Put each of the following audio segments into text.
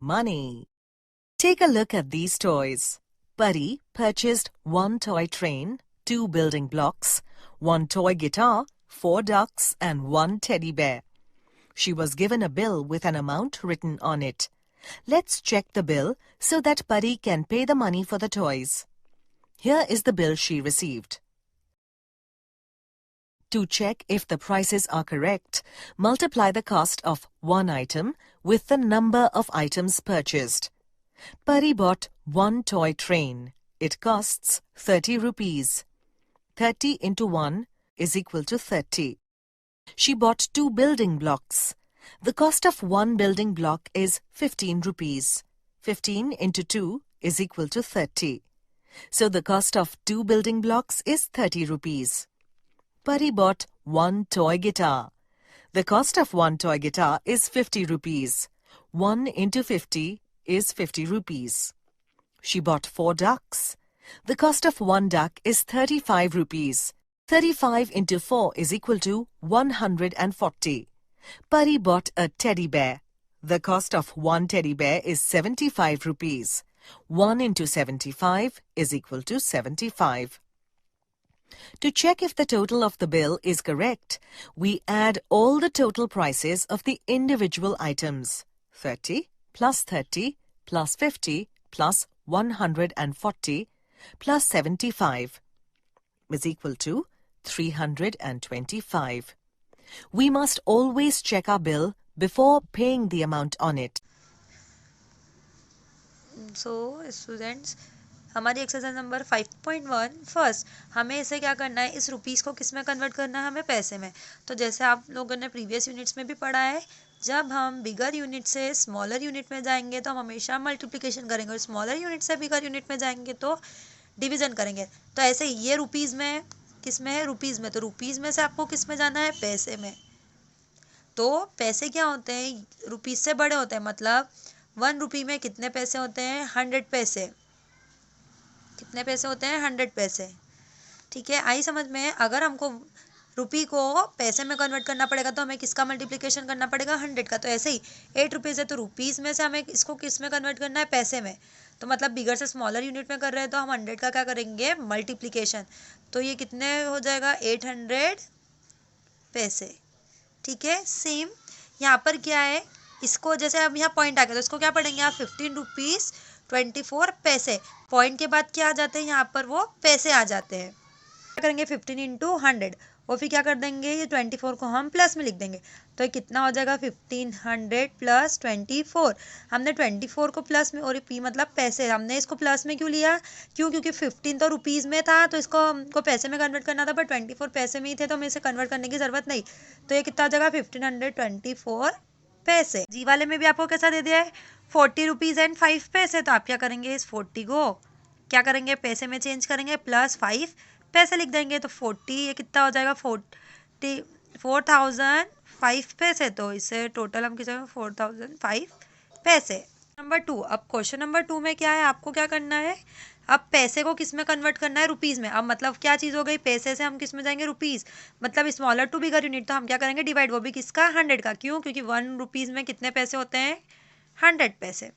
money. Take a look at these toys. Pari purchased 1 toy train, 2 building blocks, 1 toy guitar, 4 ducks and 1 teddy bear. She was given a bill with an amount written on it. Let's check the bill so that Pari can pay the money for the toys. Here is the bill she received. To check if the prices are correct, multiply the cost of one item with the number of items purchased. Pari bought 1 toy train. It costs 30 rupees. 30 into 1 is equal to 30. She bought 2 building blocks. The cost of 1 building block is 15 rupees. 15 into 2 is equal to 30. So the cost of 2 building blocks is 30 rupees. Pari bought 1 toy guitar. The cost of 1 toy guitar is 50 rupees. 1 into 50 is 50 rupees. She bought 4 ducks. The cost of 1 duck is 35 rupees. 35 into 4 is equal to 140. Pari bought a teddy bear. The cost of 1 teddy bear is 75 rupees. 1 into 75 is equal to 75. To check if the total of the bill is correct, we add all the total prices of the individual items. 30 plus 30 plus 50 plus 140 plus 75 is equal to 325. We must always check our bill before paying the amount on it. So students, हमारी exercise number 5.1 first हमें इसे क्या करना है, इस rupees को किस में कन्वर्ट करना है, हमें पैसे में। तो जैसे आप लोगों ने प्रीवियस यूनिट्स में भी पढ़ा है, जब हम बिगर यूनिट से स्मॉलर यूनिट में जाएंगे तो हम हमेशा मल्टीप्लिकेशन करेंगे और स्मॉलर यूनिट से बिगर यूनिट में जाएंगे तो डिवीजन करेंगे। तो ऐसे ये रुपीज़ में किस में है, रुपीज़ में। तो रुपीज़ में से आपको किस में जाना है, पैसे में। तो पैसे क्या होते हैं, रुपीज़ से बड़े होते हैं। मतलब 1 रुपये में कितने पैसे होते हैं, 100 पैसे। कितने पैसे होते हैं, 100 पैसे। ठीक है, आई समझ में। अगर हमको रुपये को पैसे में कन्वर्ट करना पड़ेगा तो हमें किसका मल्टीप्लिकेशन करना पड़ेगा, 100 का। तो ऐसे ही 8 रुपीज़ है तो रुपीज़ में से हमें इसको किस में कन्वर्ट करना है, पैसे में। तो मतलब बिगर से स्मॉलर यूनिट में कर रहे हैं तो हम 100 का क्या करेंगे, मल्टीप्लिकेशन। तो ये कितने हो जाएगा, 800 पैसे। ठीक है, सेम यहाँ पर क्या है, इसको जैसे अब यहाँ पॉइंट आ गया तो इसको क्या पढ़ेंगे आप, 15 रुपीज़ 24 पैसे। पॉइंट के बाद क्या आ जाते हैं, यहाँ पर वो पैसे आ जाते हैं। क्या करेंगे, 15 इंटू 100 और फिर क्या कर देंगे, ये 24 को हम प्लस में लिख देंगे। तो ये कितना हो जाएगा, 1500 प्लस 24। हमने 24 को प्लस में, और पी मतलब पैसे, हमने इसको प्लस में क्यों लिया, क्योंकि 15 तो रुपीज़ में था तो इसको हमको पैसे में कन्वर्ट करना था, पर 24 पैसे में ही थे तो हमें इसे कन्वर्ट करने की ज़रूरत नहीं। तो ये कितना हो जाएगा, 1524 पैसे। जी वाले में भी आपको कैसा दे दिया है, 40 रुपीज़ एंड 5 पैसे। तो आप क्या करेंगे, इस 40 को क्या करेंगे, पैसे में चेंज करेंगे, प्लस 5 पैसे लिख देंगे। तो 40 ये कितना हो जाएगा, 4005 पैसे। तो इसे टोटल हम कितना, 4005 पैसे। नंबर 2, अब क्वेश्चन नंबर 2 में क्या है, आपको क्या करना है, अब पैसे को किस में कन्वर्ट करना है, रुपीज़ में। अब मतलब क्या चीज़ हो गई, पैसे से हम किस में जाएंगे, रुपीज़। मतलब स्मॉलर टू बिगर यूनिट, तो हम क्या करेंगे, डिवाइड, वो भी किसका, 100 का। क्यों, क्योंकि 1 रुपीज़ में कितने पैसे होते हैं, 100 पैसे।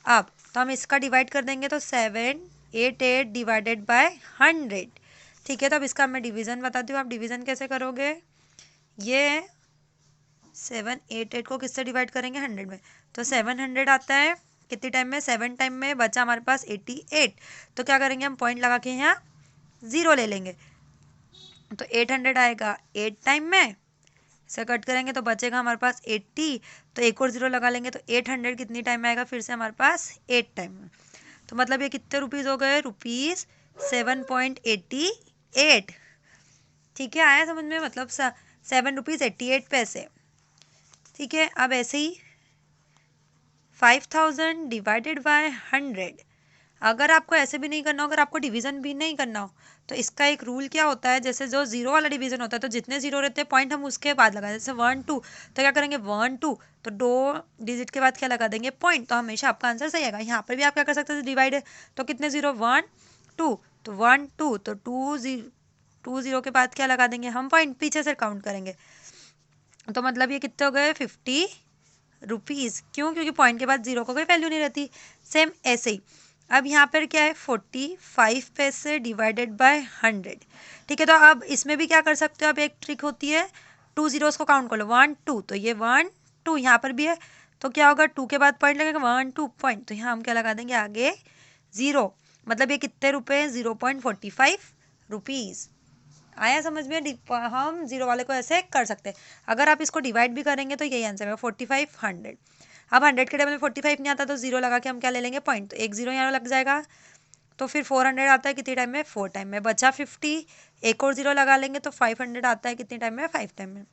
अब तो हम इसका डिवाइड कर देंगे तो 788 डिवाइडेड बाय 100। ठीक है, तो अब इसका मैं डिवीज़न बताती हूँ। आप डिवीज़न कैसे करोगे, ये 788 को किससे डिवाइड करेंगे, 100 में। तो 700 आता है कितनी टाइम में, 7 टाइम में, बचा हमारे पास 88। तो क्या करेंगे, हम पॉइंट लगा के यहाँ 0 ले लेंगे। तो 800 आएगा 8 टाइम में, इसे कट करेंगे तो बचेगा हमारे पास 80। तो एक और 0 लगा लेंगे तो 800 कितनी टाइम में आएगा, फिर से हमारे पास 8 टाइम में। तो मतलब ये कितने रुपीज़ हो गए, रुपीज़ 7.88। ठीक है, आया समझ में, मतलब 7 रुपीज़ 88 पैसे। ठीक है, अब ऐसे ही 5000 डिवाइडेड बाय 100। अगर आपको ऐसे भी नहीं करना हो, अगर आपको डिवीज़न भी नहीं करना हो, तो इसका एक रूल क्या होता है, जैसे जो 0 वाला डिवीज़न होता है तो जितने 0 रहते हैं पॉइंट हम उसके बाद लगाए। जैसे 1 2 तो क्या करेंगे, 1 2 तो 2 डिजिट के बाद क्या लगा देंगे, पॉइंट। तो हमेशा आपका आंसर सही आएगा। यहाँ पर भी आप क्या कर सकते हैं, डिवाइड है तो कितने 0, 1 2 तो 1 2 तो 2 0 के बाद क्या लगा देंगे हम, पॉइंट, पीछे से काउंट करेंगे। तो मतलब ये कितने हो गए, 50 रुपीज़। क्यों? क्योंकि पॉइंट के बाद जीरो को कोई वैल्यू नहीं रहती। सेम ऐसे ही अब यहाँ पर क्या है 45 पैसे डिवाइडेड बाय 100। ठीक है, तो अब इसमें भी क्या कर सकते हो, अब एक ट्रिक होती है, 2 जीरोस को काउंट कर लो, 1 2, तो ये 1 2 यहाँ पर भी है, तो क्या होगा 2 के बाद पॉइंट लगेगा 1 2 पॉइंट, तो यहाँ हम क्या लगा देंगे आगे 0, मतलब ये कितने रुपए हैं 0.45 रुपीज़। आया समझ में? हम जीरो वाले को ऐसे कर सकते हैं। अगर आप इसको डिवाइड भी करेंगे तो यही आंसर है 45 100। अब 100 के टेबल में 45 नहीं आता तो जीरो लगा के हम क्या ले लेंगे पॉइंट, तो एक जीरो यहाँ लग जाएगा, तो फिर 400 आता है कितने टाइम में 4 टाइम में, बचा 50, एक और जीरो लगा लेंगे तो 500 आता है कितने टाइम में 5 टाइम में।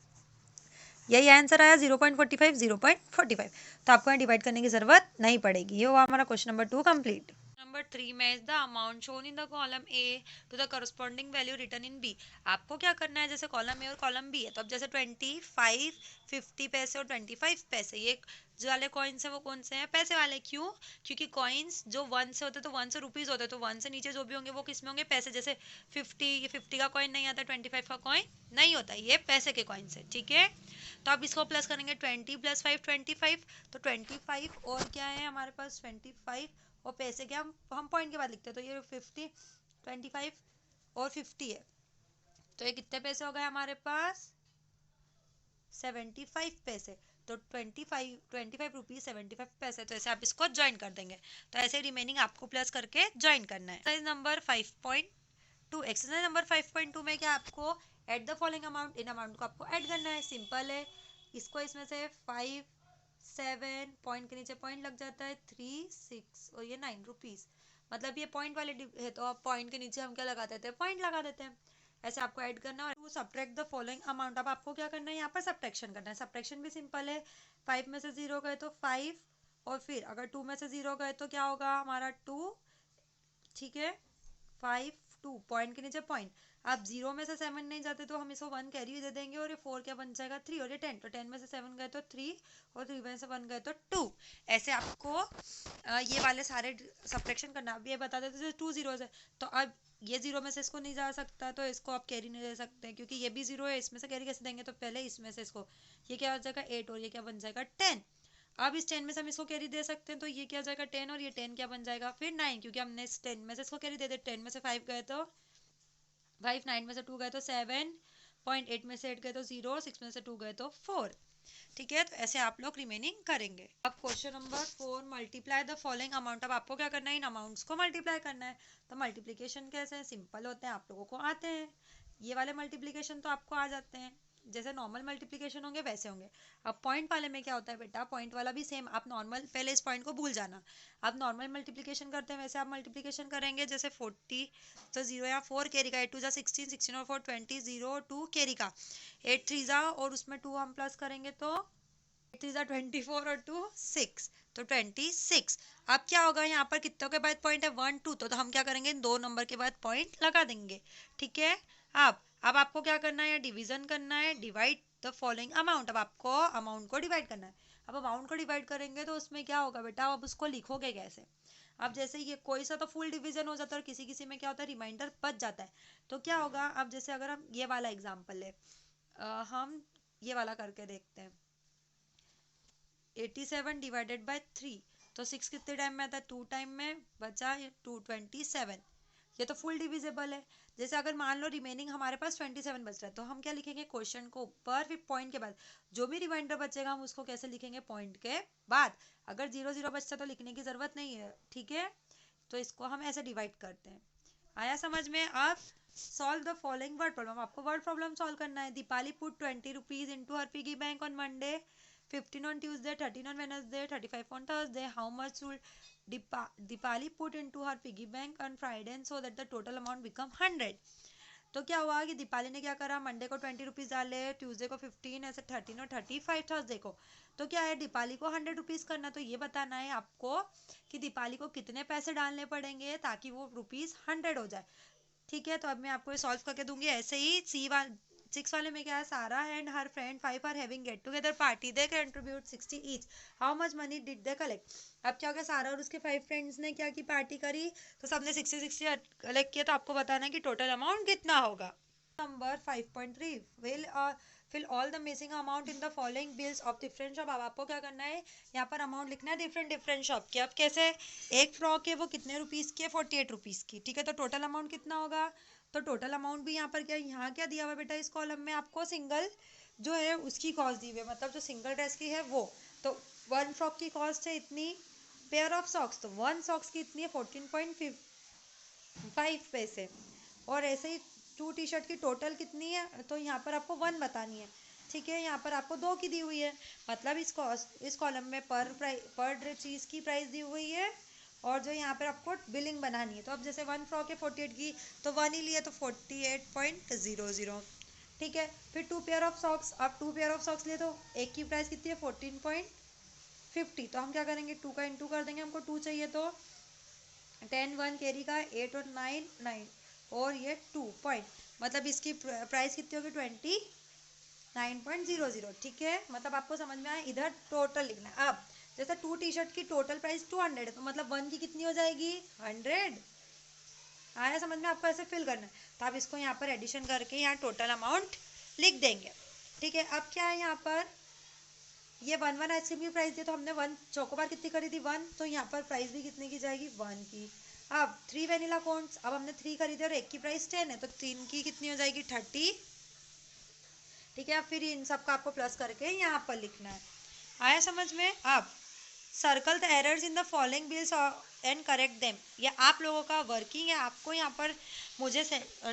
यही आंसर आया 0.45 0.45। तो आपको यहाँ डिवाइड करने की जरूरत नहीं पड़ेगी। ये हुआ हमारा question number 2 complete. Number 3, match the amount shown in the column A to the corresponding value return in B. आपको क्या करना है, जैसे कॉलम ए और कॉलम बी है, तो अब जैसे 25 50 पैसे और 25 पैसे, ये जो वाले कॉइन्स है वो कौन से हैं, पैसे वाले। क्यों? क्योंकि कॉइन्स जो 1 से होते हैं तो 1 से रुपीज होते हैं, तो 1 से नीचे जो भी होंगे वो किस में होंगे, पैसे। जैसे 50, ये 50 का कॉइन नहीं आता, 25 का कॉइन नहीं होता, ये पैसे के कॉइन्स है। ठीक है, तो अब इसको प्लस करेंगे 20 + 5 25, तो 25 और क्या है हमारे पास 25 और पैसे क्या हम पॉइंट के बाद लिखते हैं, तो ये 50 25 और 50 है, तो ये कितने पैसे हो गए हमारे पास 75 पैसे, तो 25 रुपीज 75 पैसे। तो ऐसे आप इसको ज्वाइन कर देंगे, तो ऐसे रिमेनिंग आपको प्लस करके ज्वाइन करना है। एक्सरसाइज नंबर 5.2, एक्सरसाइज नंबर 5.2 में क्या आपको एड द फॉलोइंग अमाउंट, इन अमाउंट को आपको ऐड करना है। सिंपल है, इसको इसमें से 5 7 पॉइंट के नीचे पॉइंट लग जाता है 3 6 और ये 9 रुपीज, मतलब ये पॉइंट वाले है, तो आप पॉइंट के नीचे हम क्या लगा देते हैं, पॉइंट लगा देते हैं। ऐसे आपको ऐड करना है। To subtract the following amount, अब आपको क्या करना है, यहाँ पर सब्ट्रैक्शन करना है। सब्ट्रैक्शन भी सिंपल है, 5 में से 0 गए तो 5, और फिर अगर 2 में से 0 गए तो क्या होगा हमारा 2। ठीक है, 5 2 पॉइंट के नीचे पॉइंट। अब 0 में से 7 नहीं जाते तो हम इसको 1 कैरी दे देंगे, और ये 4 क्या बन जाएगा 3, और ये 10, तो 10 में से 7 गए तो 3, और 3 में से 1 गए तो 2। ऐसे आपको ये वाले सारे सब्ट्रैक्शन करना। अब ये बता देते 2 जीरोस है, तो अब ये 0 में से इसको नहीं जा सकता, तो इसको आप कैरी नहीं दे सकते क्योंकि ये भी 0 है, इसमें से कैरी कैसे देंगे, तो पहले इसमें से इसको, ये क्या हो जाएगा 8, और ये क्या बन जाएगा 10। अब इस 10 में से हम इसको कैरी दे सकते हैं, तो ये क्या हो जाएगा 10, और ये 10 क्या बन जाएगा फिर 9, क्योंकि हमने इस 10 में से इसको कैरी दे दे। 10 में से 5 गए तो 5, 9 में से 2 गए तो 7, 8 में से 8 गए तो 0, 6 में से 2 गए तो 4। ठीक है, तो ऐसे आप लोग रिमेनिंग करेंगे। अब question number 4, multiply the following amount. अब आपको क्या करना है, इन अमाउंट्स को मल्टीप्लाई करना है। तो मल्टीप्लिकेशन कैसे है, सिंपल होते हैं, आप लोगों को आते हैं। ये वाले मल्टीप्लिकेशन तो आपको आ जाते हैं, जैसे नॉर्मल मल्टीप्लिकेशन होंगे वैसे होंगे। अब पॉइंट वाले में क्या होता है बेटा, पॉइंट वाला भी सेम, आप नॉर्मल, पहले इस पॉइंट को भूल जाना, आप नॉर्मल मल्टीप्लिकेशन करते हैं वैसे आप मल्टीप्लिकेशन करेंगे। जैसे 40, तो 0 या 4 कैरी का, 8 2 16, 16 और 4 20, 0 2 कैरी का, 8 3 और उसमें 2 हम प्लस करेंगे तो 8 3 24 और 2 6, तो 26। अब क्या होगा, यहाँ पर कितनों के बाद पॉइंट है 1 2, तो हम क्या करेंगे, इन 2 नंबर के बाद पॉइंट लगा देंगे। ठीक है, अब आपको क्या करना है, डिवीजन करना है, डिवाइड द फॉलोइंग अमाउंट। अब आपको अमाउंट को डिवाइड करना है। अब अमाउंट को डिवाइड करेंगे तो उसमें क्या होगा बेटा, अब उसको लिखोगे कैसे। अब जैसे ये कोई सा तो फुल डिवीजन हो जाता है और किसी किसी में क्या होता है रिमाइंडर बच जाता है, तो क्या होगा, अब जैसे अगर हम ये वाला एग्जाम्पल है, हम ये वाला करके देखते हैं, 87 डिवाइडेड बाय 3, तो 6 कितने टाइम में आता है 2 टाइम में, बचा 227, ये तो फुल डिविजिबल है। जैसे अगर मान लो रिमेनिंग हमारे पास 27 बच रहा है, तो हम क्या लिखेंगे, क्वेश्चन को ऊपर फिर पॉइंट के बाद, जो भी रिमाइंडर बचेगा हम उसको कैसे लिखेंगे, पॉइंट के बाद। अगर 0 0 बचता तो लिखने की जरूरत नहीं है। ठीक है, तो इसको हम ऐसे डिवाइड करते हैं। आया समझ में। अब solve the following word problem, आपको वर्ड प्रॉब्लम सॉल्व करना है। Deepali put 20 rupees into her piggy bank on Monday, 15 on Tuesday, 13 on Wednesday, 35 on Thursday. How much should Dipali put into her piggy bank on Friday so that the total amount become 100? तो क्या हुआ कि दीपाली ने क्या करा, Monday को 20 rupees डाले, Tuesday को 15, ऐसे 13 और 35 थर्सडे को। तो क्या है, दीपाली को 100 रुपीज करना, तो ये बताना है आपको कि दीपाली को कितने पैसे डालने पड़ेंगे ताकि वो रुपीज 100 हो जाए। ठीक है, तो अब मैं आपको ये सॉल्व करके दूंगी। ऐसे ही 6 वाले में क्या है, Sara and her friend 5 are having get together party, they contribute 60 each, how much money did they collect. अब क्या हो गया, सारा और उसके 5 फ्रेंड्स ने क्या की, पार्टी करी, तो सबने 60 कलेक्ट किया, तो आपको बताना है कि टोटल अमाउंट कितना होगा। Number 5.3, fill all the missing amount in the following bills of different shop. अब आपको क्या करना है, यहाँ पर अमाउंट लिखना है डिफरेंट शॉप की। अब कैसे, एक फ्रॉक है वो कितने रुपीज़ की है, 48 रुपीज़ की, ठीक है। तो टोटल अमाउंट कितना होगा, तो टोटल अमाउंट भी यहाँ पर क्या, यहाँ क्या दिया हुआ है बेटा, इस कॉलम में आपको सिंगल जो है उसकी कॉस्ट दी हुई है, मतलब जो सिंगल ड्रेस की है वो। तो वन फ्रॉक की कॉस्ट है इतनी, पेयर ऑफ सॉक्स, तो वन सॉक्स की इतनी है 14.5 पैसे। और ऐसे ही 2 टी शर्ट की टोटल कितनी है, तो यहाँ पर आपको 1 बतानी है, ठीक है। यहाँ पर आपको 2 की दी हुई है, मतलब इस कॉलम में पर चीज़ की प्राइस दी हुई है, और जो यहाँ पर आपको बिलिंग बनानी है। तो अब जैसे 1 फ्रॉक है 48 की, तो 1 ही लिए तो 48.00, ठीक है। फिर 2 पेयर ऑफ सॉक्स, अब 2 पेयर ऑफ सॉक्स लिए तो एक की प्राइस कितनी है 14.50, तो हम क्या करेंगे 2 का इंटू कर देंगे, हमको 2 चाहिए तो 10 1 कैरी का 8 और 9 9, और ये 2 पॉइंट, मतलब इसकी प्राइस कितनी होगी 29.00, ठीक है। मतलब आपको समझ में आया, इधर टोटल लिखना है। अब जैसे 2 टी शर्ट की टोटल प्राइस 200 है, तो मतलब 1 की कितनी हो जाएगी 100, आया समझ में आपको, ऐसे फिल करना है। तो आप इसको यहाँ पर एडिशन करके यहाँ टोटल अमाउंट लिख देंगे, ठीक है। अब क्या है, यहाँ पर ये 1 आइसक्रीम की प्राइस दी, तो हमने 1 चोकोबार कितनी करी थी 1, तो यहाँ पर प्राइस भी कितने की जाएगी 1 की। अब 3 वेनिला कोन्स, अब हमने 3 खरीदे और एक की प्राइस 10 है, तो 3 की कितनी हो जाएगी 30, ठीक है। अब फिर इन सब का आपको प्लस करके यहाँ पर लिखना है, आया समझ में। अब circle the errors in the following bills and correct them, ये आप लोगों का वर्किंग है, आपको यहाँ पर मुझे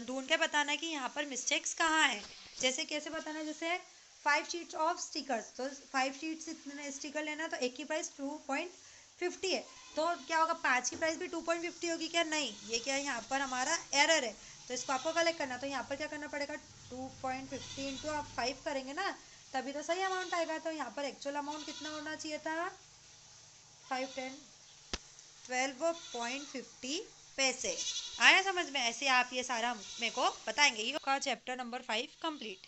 ढूंढ के बताना है कि यहाँ पर मिस्टेक्स कहाँ है। जैसे कैसे बताना है, जैसे 5 शीट्स ऑफ स्टिकर्स, तो 5 शीट्स इतने स्टिकर लेना, तो एक की प्राइस 2.50 है, तो क्या होगा 5 की प्राइस भी 2.50 होगी क्या, नहीं, ये क्या है यहाँ पर हमारा एरर है, तो इसको आपको कलेक्ट करना। तो यहाँ पर क्या करना पड़ेगा 2.50 इंटू आप 5 करेंगे ना, तभी तो सही अमाउंट आएगा। तो यहाँ पर एक्चुअल अमाउंट कितना होना चाहिए था 5 10 12.50 पैसे, आया समझ में। ऐसे आप ये सारा मेरे को बताएंगे। ये का चैप्टर नंबर 5 कंप्लीट।